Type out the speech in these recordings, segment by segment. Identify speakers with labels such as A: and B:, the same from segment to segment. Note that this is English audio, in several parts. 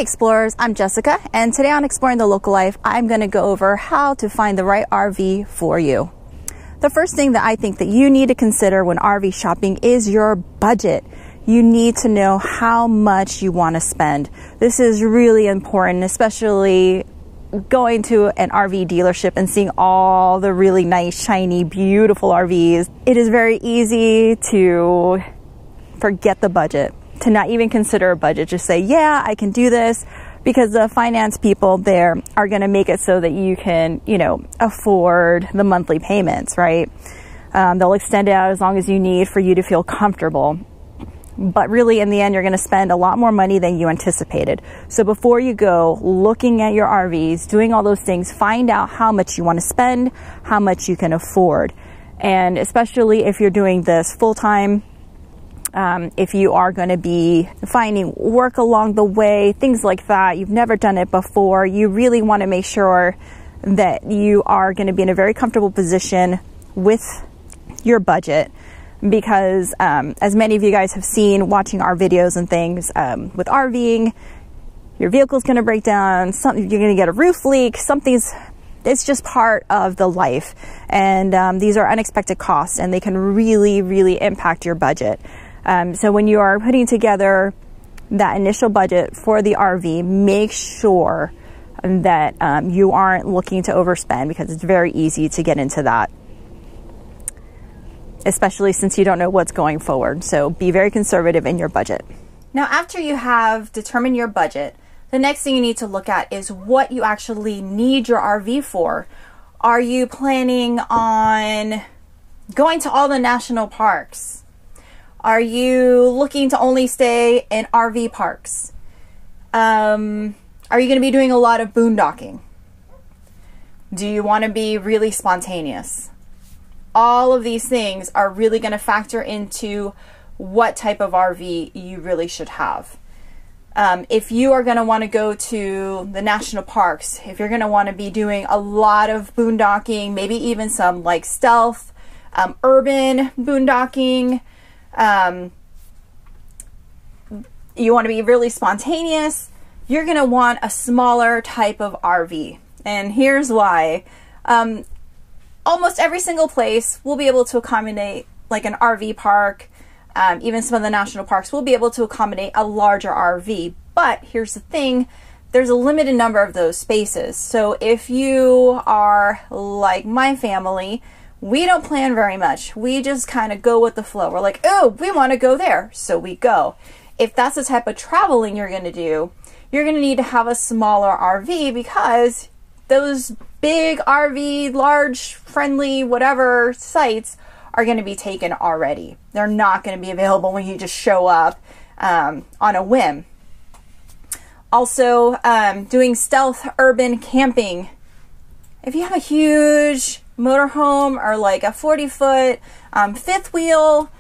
A: Explorers, I'm Jessica, and today on Exploring the Local Life, I'm going to go over how to find the right RV for you. The first thing that I think that you need to consider when RV shopping is your budget. You need to know how much you want to spend. This is really important, especially going to an RV dealership and seeing all the really nice, shiny, beautiful RVs. It is very easy to forget the budget, to not even consider a budget. Just say, yeah, I can do this, because the finance people there are going to make it so that you can, afford the monthly payments, right? They'll extend it out as long as you need for you to feel comfortable. But really, in the end, you're going to spend a lot more money than you anticipated. So before you go looking at your RVs, doing all those things, find out how much you want to spend, how much you can afford. And especially if you're doing this full-time, if you are going to be finding work along the way, things like that, you've never done it before, you really want to make sure that you are going to be in a very comfortable position with your budget. Because as many of you guys have seen watching our videos and things, with RVing, your vehicle's going to break down, you're going to get a roof leak, it's just part of the life. And these are unexpected costs, and they can really, really impact your budget. So when you are putting together that initial budget for the RV, make sure that you aren't looking to overspend, because it's very easy to get into that, especially since you don't know what's going forward. So be very conservative in your budget. Now, after you have determined your budget, the next thing you need to look at is what you actually need your RV for. Are you planning on going to all the national parks? Are you looking to only stay in RV parks? Are you going to be doing a lot of boondocking? Do you want to be really spontaneous? All of these things are really going to factor into what type of RV you really should have. If you are going to want to go to the national parks, if you're going to want to be doing a lot of boondocking, maybe even some like stealth, urban boondocking, you want to be really spontaneous, you're going to want a smaller type of RV. And here's why. Almost every single place will be able to accommodate like an RV park. Even some of the national parks will be able to accommodate a larger RV. But here's the thing, there's a limited number of those spaces. So if you are like my family, we don't plan very much. We just kind of go with the flow. We're like, oh, we want to go there, so we go. If that's the type of traveling you're going to do, you're going to need to have a smaller RV, because those big RV, large, friendly, whatever sites are going to be taken already. They're not going to be available when you just show up on a whim. Also, doing urban camping. If you have a huge motorhome or like a 40-foot fifth wheel,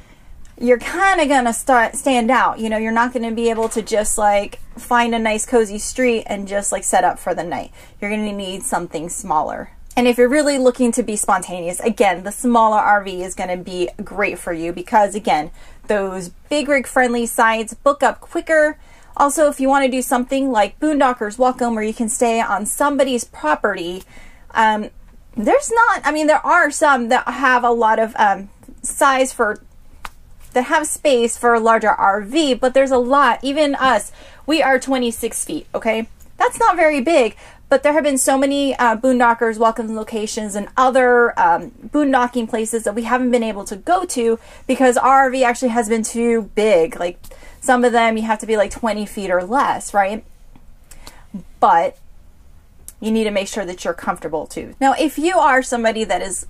A: you're kind of going to stand out. You're not going to be able to just like find a nice cozy street and just like set up for the night. You're going to need something smaller. And if you're really looking to be spontaneous, again, the smaller RV is going to be great for you, because again, those big rig friendly sites book up quicker. Also, if you want to do something like Boondockers Welcome, where you can stay on somebody's property, there are some that have a lot of that have space for a larger RV, but there's a lot. Even us, we are 26 feet, okay? That's not very big, but there have been so many Boondockers Welcome locations and other boondocking places that we haven't been able to go to because our RV actually has been too big. Like some of them, you have to be like 20 feet or less, right? But you need to make sure that you're comfortable too. Now, if you are somebody that is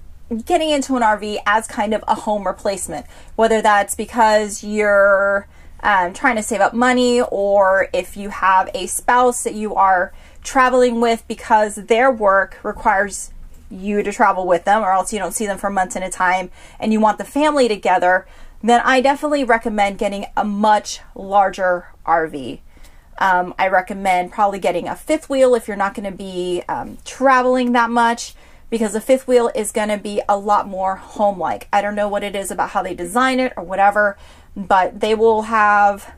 A: getting into an RV as kind of a home replacement, whether that's because you're trying to save up money, or if you have a spouse that you are traveling with because their work requires you to travel with them, or else you don't see them for months at a time, and you want the family together, then I definitely recommend getting a much larger RV. I recommend probably getting a fifth wheel if you're not going to be traveling that much, because the fifth wheel is going to be a lot more home-like. I don't know what it is about how they design it or whatever, but they will have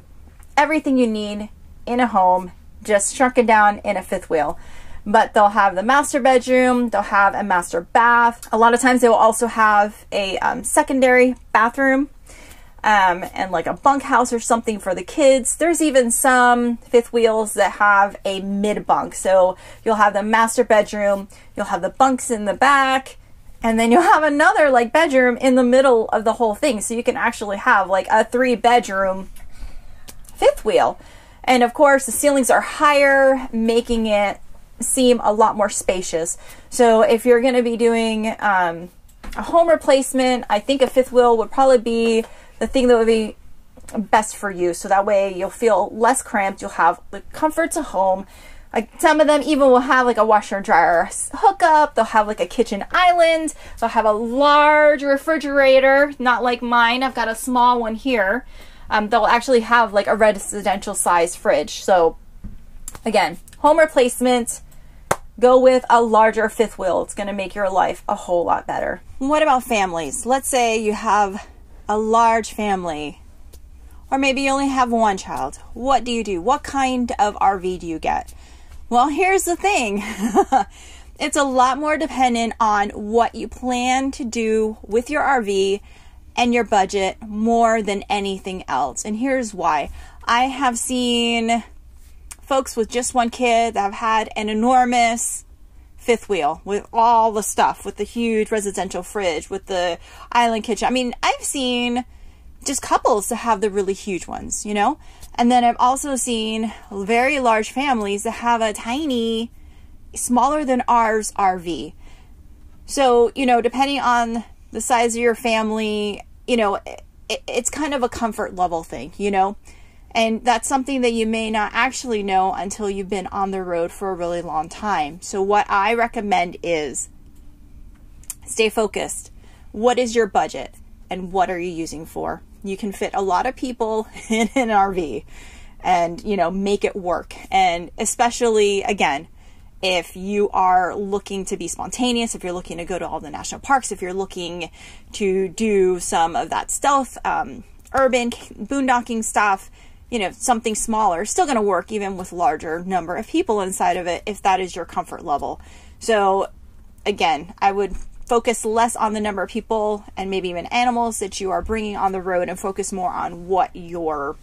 A: everything you need in a home just shrunken down in a fifth wheel. But they'll have the master bedroom, they'll have a master bath. A lot of times they will also have a secondary bathroom and like a bunkhouse or something for the kids. There's even some fifth wheels that have a mid bunk. So you'll have the master bedroom, you'll have the bunks in the back, and then you'll have another like bedroom in the middle of the whole thing. So you can actually have like a 3-bedroom fifth wheel. And of course the ceilings are higher, making it seem a lot more spacious. So if you're going to be doing a home replacement, I think a fifth wheel would probably be the thing that would be best for you. So that way you'll feel less cramped, you'll have the comforts of home. Like some of them even will have like a washer and dryer hookup, they'll have like a kitchen island, they'll have a large refrigerator, not like mine, I've got a small one here. They'll actually have like a residential size fridge. So again, home replacement, go with a larger fifth wheel. It's going to make your life a whole lot better. What about families? Let's say you have a large family, or maybe you only have one child. What do you do? What kind of RV do you get? Well, here's the thing. It's a lot more dependent on what you plan to do with your RV and your budget more than anything else. And here's why. I have seen folks with just one kid that have had an enormous fifth wheel with all the stuff, with the huge residential fridge, with the island kitchen. I mean, I've seen just couples to have the really huge ones, you know? And then I've also seen very large families that have a tiny, smaller than ours RV. So, you know, depending on the size of your family, you know, it's kind of a comfort level thing, you know? And that's something that you may not actually know until you've been on the road for a really long time. So what I recommend is stay focused. What is your budget and what are you using for? You can fit a lot of people in an RV and, you know, make it work. And especially, again, if you are looking to be spontaneous, if you're looking to go to all the national parks, if you're looking to do some of that stealth, urban boondocking stuff, you know, something smaller, still going to work even with larger number of people inside of it if that is your comfort level. So again, I would focus less on the number of people and maybe even animals that you are bringing on the road and focus more on what your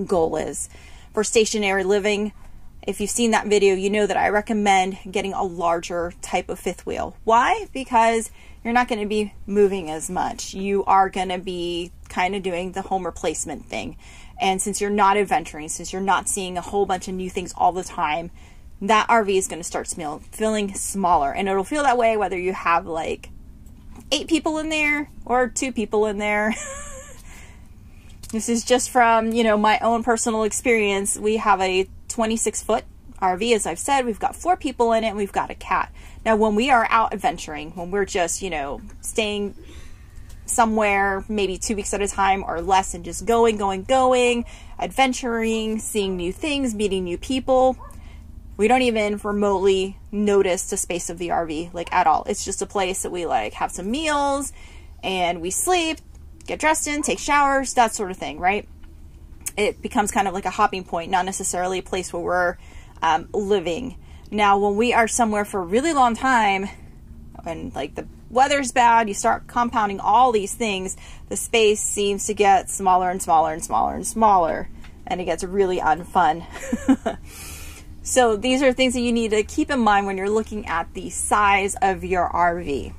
A: goal is. For stationary living, if you've seen that video, you know that I recommend getting a larger type of fifth wheel. Why? Because you're not going to be moving as much. You are going to be kind of doing the home replacement thing. And since you're not adventuring, since you're not seeing a whole bunch of new things all the time, that RV is going to start feeling smaller. And it'll feel that way whether you have like 8 people in there or 2 people in there. This is just from, you know, my own personal experience. We have a 26-foot RV, as I've said. We've got 4 people in it and we've got a cat. Now, when we are out adventuring, when we're just, you know, staying somewhere maybe 2 weeks at a time or less and just going, adventuring, seeing new things, meeting new people, we don't even remotely notice the space of the RV, like at all. It's just a place that we like have some meals and we sleep, get dressed in, take showers, that sort of thing, right? It becomes kind of like a hopping point, not necessarily a place where we're living. Now, when we are somewhere for a really long time and like the weather's bad, you start compounding all these things, the space seems to get smaller and smaller and smaller and smaller, and it gets really unfun. So these are things that you need to keep in mind when you're looking at the size of your RV.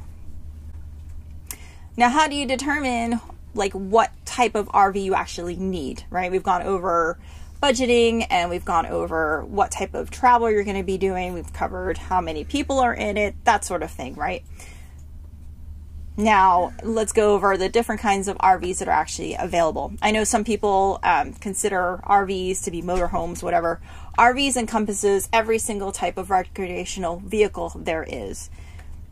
A: Now, how do you determine like what type of RV you actually need, right? We've gone over budgeting and we've gone over what type of travel you're going to be doing. We've covered how many people are in it, that sort of thing, right? Now, let's go over the different kinds of RVs that are actually available. I know some people consider RVs to be motorhomes, whatever. RVs encompasses every single type of recreational vehicle there is.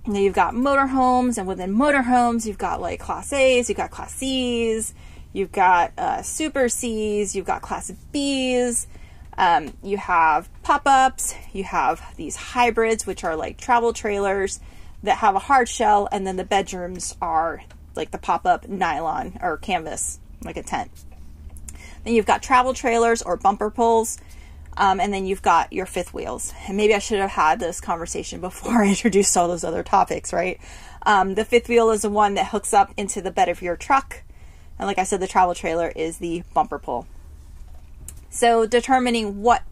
A: Now, you've got motorhomes, and within motorhomes, you've got like Class A's, you've got Class C's, you've got Super C's, you've got Class B's, you have pop-ups, you have these hybrids, which are like travel trailers that have a hard shell, and then the bedrooms are like the pop-up nylon or canvas, like a tent. Then you've got travel trailers or bumper pulls. And then you've got your fifth wheels. And maybe I should have had this conversation before I introduced all those other topics, right? The fifth wheel is the one that hooks up into the bed of your truck. And like I said, the travel trailer is the bumper pull. So determining what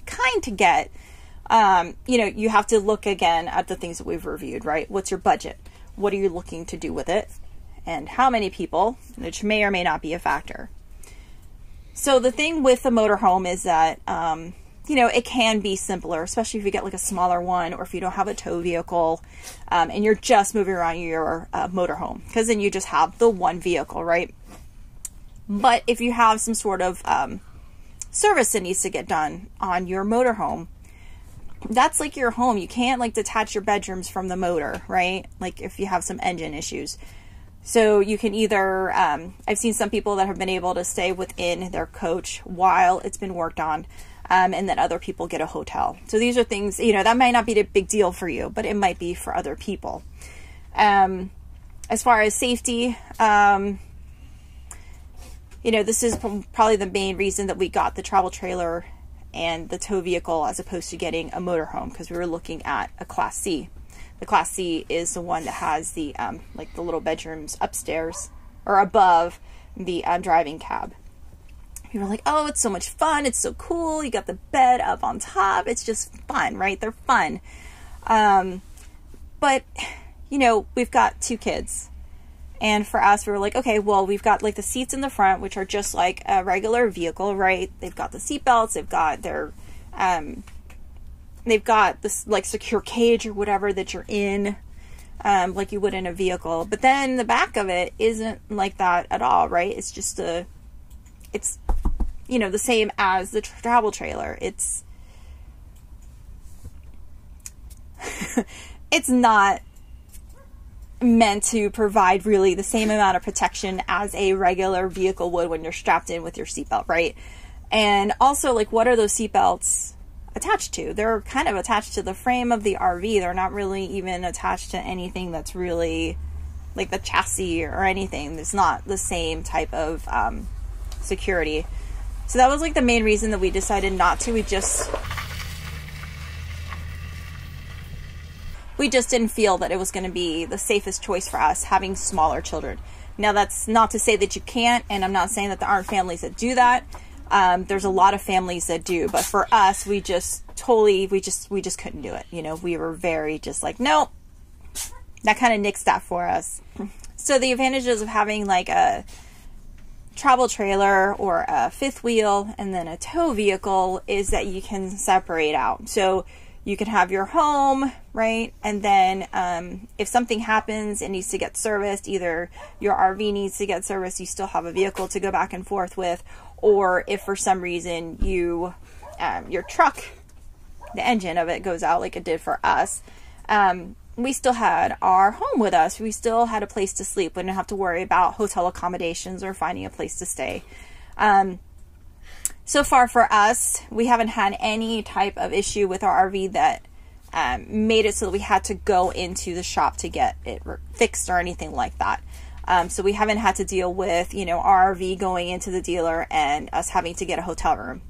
A: kind to get, you have to look again at the things that we've reviewed, right? What's your budget? What are you looking to do with it? And how many people, which may or may not be a factor. So the thing with the motorhome is that, it can be simpler, especially if you get like a smaller one, or if you don't have a tow vehicle, and you're just moving around your motorhome, because then you just have the one vehicle, right? But if you have some sort of service that needs to get done on your motorhome, that's like your home. You can't like detach your bedrooms from the motor, right? Like if you have some engine issues. So you can either, I've seen some people that have been able to stay within their coach while it's been worked on, and then other people get a hotel. So these are things, that might not be a big deal for you, but it might be for other people. As far as safety, this is probably the main reason that we got the travel trailer and the tow vehicle as opposed to getting a motorhome, because we were looking at a Class C. The Class C is the one that has the like the little bedrooms upstairs or above the driving cab. People are like, oh, it's so much fun. It's so cool. You got the bed up on top. It's just fun, right? They're fun. But, we've got 2 kids. And for us, we were like, okay, well, we've got like the seats in the front, which are just like a regular vehicle, right? They've got the seat belts. They've got their, they've got this like secure cage or whatever that you're in, like you would in a vehicle. But then the back of it isn't like that at all, right? It's just it's, the same as the travel trailer. It's not meant to provide really the same amount of protection as a regular vehicle would when you're strapped in with your seatbelt, right? And also, like, what are those seatbelts attached to? They're kind of attached to the frame of the RV. They're not really even attached to anything that's really like the chassis or anything. It's not the same type of security. So that was like the main reason that we decided not to. We just didn't feel that it was going to be the safest choice for us, having smaller children. Now, that's not to say that you can't, and I'm not saying that there aren't families that do that. There's a lot of families that do, but for us, we just couldn't do it. We were very just like, nope, that kind of nixed that for us. So the advantages of having like a travel trailer or a fifth wheel and then a tow vehicle is that you can separate out. So you can have your home, right? And then if something happens and needs to get serviced, either your RV needs to get serviced, you still have a vehicle to go back and forth with, or if for some reason your truck, the engine of it goes out like it did for us, we still had our home with us. We still had a place to sleep. We didn't have to worry about hotel accommodations or finding a place to stay. So far for us, we haven't had any type of issue with our RV that made it so that we had to go into the shop to get it fixed or anything like that. So we haven't had to deal with, our RV going into the dealer and us having to get a hotel room.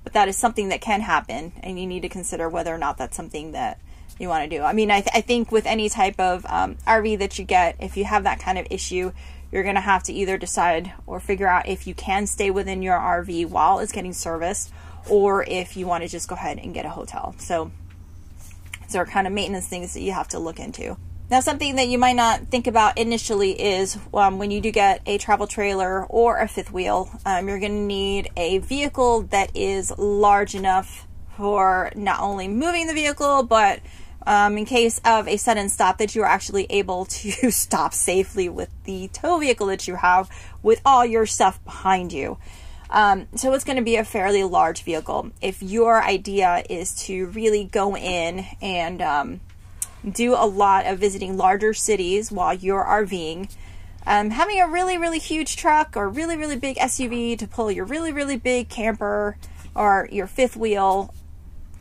A: But that is something that can happen, and you need to consider whether or not that's something that you want to do. I mean, I think with any type of RV that you get, if you have that kind of issue, you're going to have to either decide or figure out if you can stay within your RV while it's getting serviced, or if you want to just go ahead and get a hotel. So those are kind of maintenance things that you have to look into. Now, something that you might not think about initially is when you do get a travel trailer or a fifth wheel, you're going to need a vehicle that is large enough for not only moving the vehicle, but in case of a sudden stop, that you are actually able to stop safely with the tow vehicle that you have with all your stuff behind you. So it's going to be a fairly large vehicle. If your idea is to really go in and do a lot of visiting larger cities while you're RVing, having a really, really huge truck or really, really big SUV to pull your really, really big camper or your fifth wheel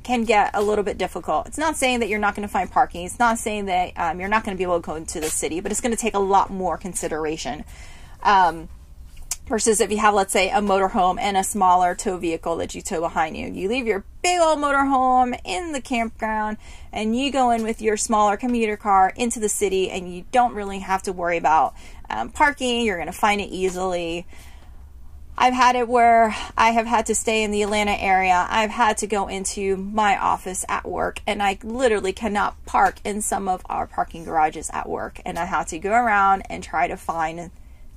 A: can get a little bit difficult. It's not saying that you're not going to find parking. It's not saying that you're not going to be able to go into the city, but it's going to take a lot more consideration. Versus if you have, let's say, a motorhome and a smaller tow vehicle that you tow behind you. You leave your big old motorhome in the campground and you go in with your smaller commuter car into the city, and you don't really have to worry about parking. You're going to find it easily. I've had it where I have had to stay in the Atlanta area. I've had to go into my office at work, and I literally cannot park in some of our parking garages at work. And I have to go around and try to find, it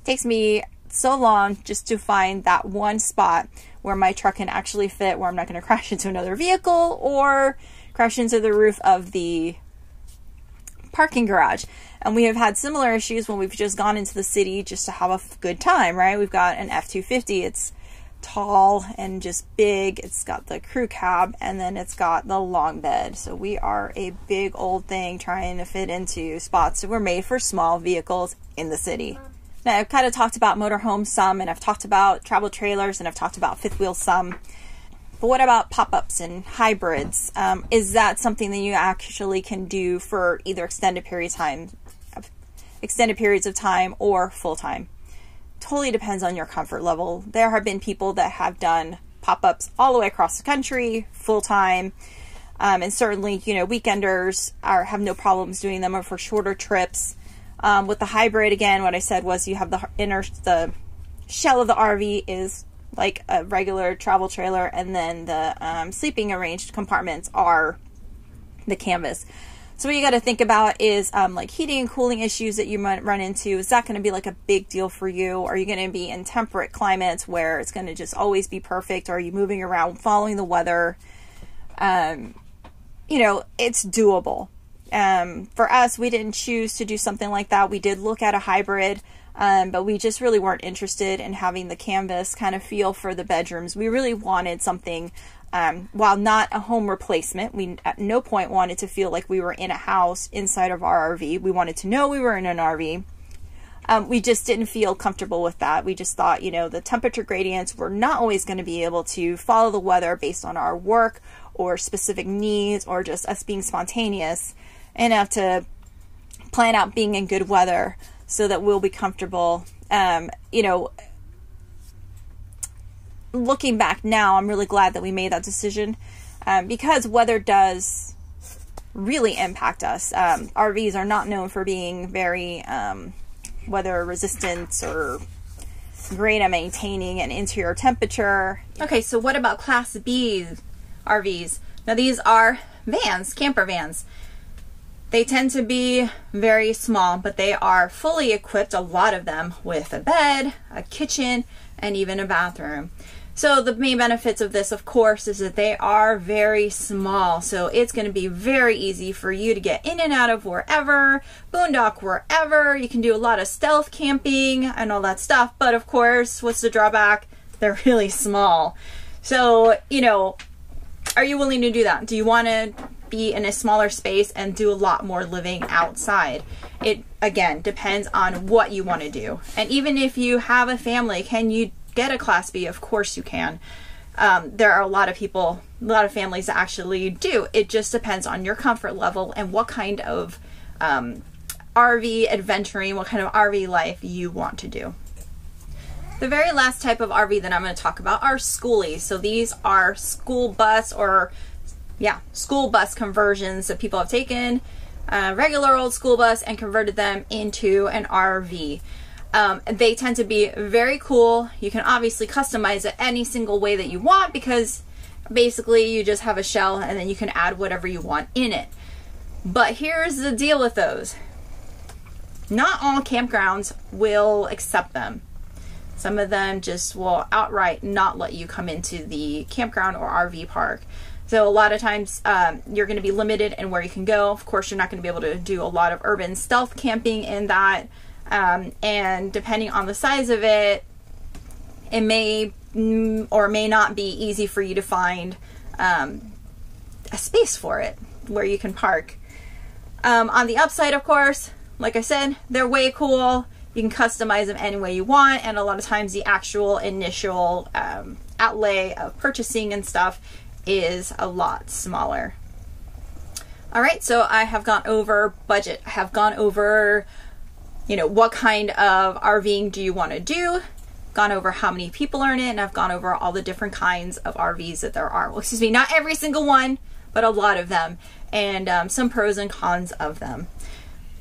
A: takes me so long just to find that one spot where my truck can actually fit, where I'm not going to crash into another vehicle or crash into the roof of the parking garage. And we have had similar issues when we've just gone into the city just to have a good time, right? We've got an F-250. It's tall and just big. It's got the crew cab, and then it's got the long bed. So we are a big old thing trying to fit into spots that were made for small vehicles in the city. Now, I've kind of talked about motorhomes some, and I've talked about travel trailers, and I've talked about fifth wheels some. But what about pop-ups and hybrids? Is that something that you actually can do for either extended periods of time or full-time? Totally depends on your comfort level. There have been people that have done pop-ups all the way across the country, full-time, and certainly, you know, weekenders have no problems doing them, or for shorter trips. With the hybrid, again, what I said was you have the shell of the RV is like a regular travel trailer, and then the sleeping arranged compartments are the canvas. So what you got to think about is like heating and cooling issues that you might run into. Is that going to be like a big deal for you? Are you going to be in temperate climates where it's going to just always be perfect? Or are you moving around following the weather? You know, it's doable. For us, we didn't choose to do something like that. We did look at a hybrid, but we just really weren't interested in having the canvas kind of feel for the bedrooms. We really wanted something, while not a home replacement, we at no point wanted to feel like we were in a house inside of our RV. We wanted to know we were in an RV. We just didn't feel comfortable with that. We just thought, you know, the temperature gradients, we're not always going to be able to follow the weather based on our work or specific needs, or just us being spontaneous enough to plan out being in good weather so that we'll be comfortable. You know, looking back now, I'm really glad that we made that decision, because weather does really impact us. RVs are not known for being very weather resistant or great at maintaining an interior temperature. Okay, so what about Class B RVs? Now these are vans, camper vans. They tend to be very small, but they are fully equipped, a lot of them, with a bed, a kitchen, and even a bathroom. So the main benefits of this, of course, is that they are very small. So it's going to be very easy for you to get in and out of wherever, boondock wherever. You can do a lot of stealth camping and all that stuff. But of course, what's the drawback? They're really small. So, you know, are you willing to do that? Do you want to be in a smaller space and do a lot more living outside? It, again, depends on what you want to do. And even if you have a family, can you get a Class B? Of course you can. There are a lot of people, a lot of families that actually do. It just depends on your comfort level and what kind of RV adventuring, what kind of RV life you want to do. The very last type of RV that I'm going to talk about are schoolies. So these are school bus school bus conversions that people have taken a regular old school bus and converted them into an RV. They tend to be very cool. You can obviously customize it any single way that you want, because basically you just have a shell and then you can add whatever you want in it. But here's the deal with those. Not all campgrounds will accept them. Some of them just will outright not let you come into the campground or RV park. So a lot of times you're going to be limited in where you can go. Of course, you're not going to be able to do a lot of urban stealth camping in that. And depending on the size of it, it may or may not be easy for you to find a space for it where you can park. On the upside, of course, like I said, they're way cool. You can customize them any way you want, and a lot of times the actual initial outlay of purchasing and stuff is a lot smaller. All right, so I have gone over budget. I have gone over, you know, what kind of RVing do you want to do? gone over how many people are in it, and I've gone over all the different kinds of RVs that there are. Well, excuse me, not every single one, but a lot of them, and some pros and cons of them.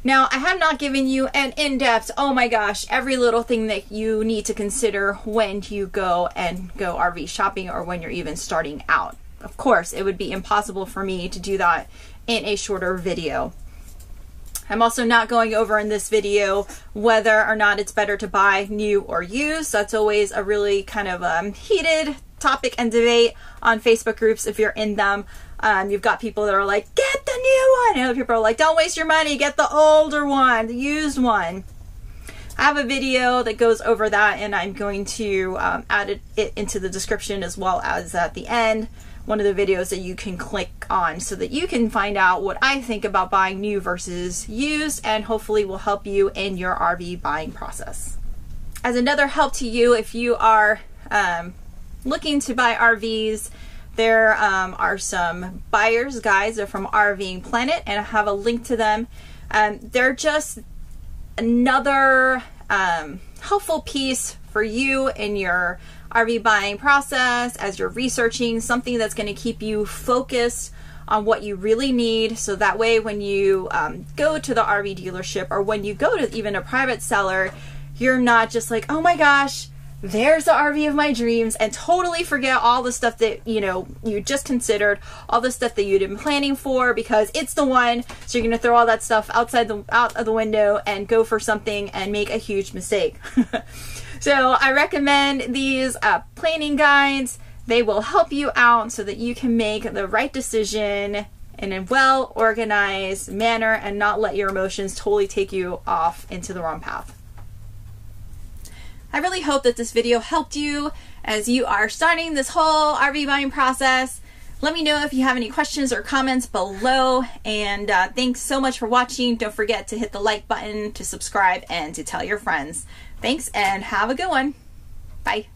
A: Now, I have not given you an in-depth, oh my gosh, every little thing that you need to consider when you go RV shopping or when you're even starting out. Of course, it would be impossible for me to do that in a shorter video. I'm also not going over in this video whether or not it's better to buy new or used. That's always a really kind of heated topic and debate on Facebook groups if you're in them. You've got people that are like, get the new one. And other people are like, don't waste your money, get the older one, the used one. I have a video that goes over that, and I'm going to add it into the description as well as at the end. One of the videos that you can click on so that you can find out what I think about buying new versus used, and hopefully will help you in your RV buying process. As another help to you, if you are looking to buy RVs, there are some buyer's guides. They're from RVing Planet, and I have a link to them. They're just another helpful piece for you in your RV buying process as you're researching, something that's going to keep you focused on what you really need. So that way when you go to the RV dealership, or when you go to even a private seller, you're not just like, oh my gosh, there's the RV of my dreams, and totally forget all the stuff that you just considered, all the stuff that you'd been planning for, because it's the one. So you're going to throw all that stuff out of the window and go for something and make a huge mistake. So I recommend these planning guides. They will help you out so that you can make the right decision in a well-organized manner and not let your emotions totally take you off into the wrong path. I really hope that this video helped you as you are starting this whole RV buying process. Let me know if you have any questions or comments below, and thanks so much for watching. Don't forget to hit the like button, to subscribe, and to tell your friends. Thanks, and have a good one. Bye.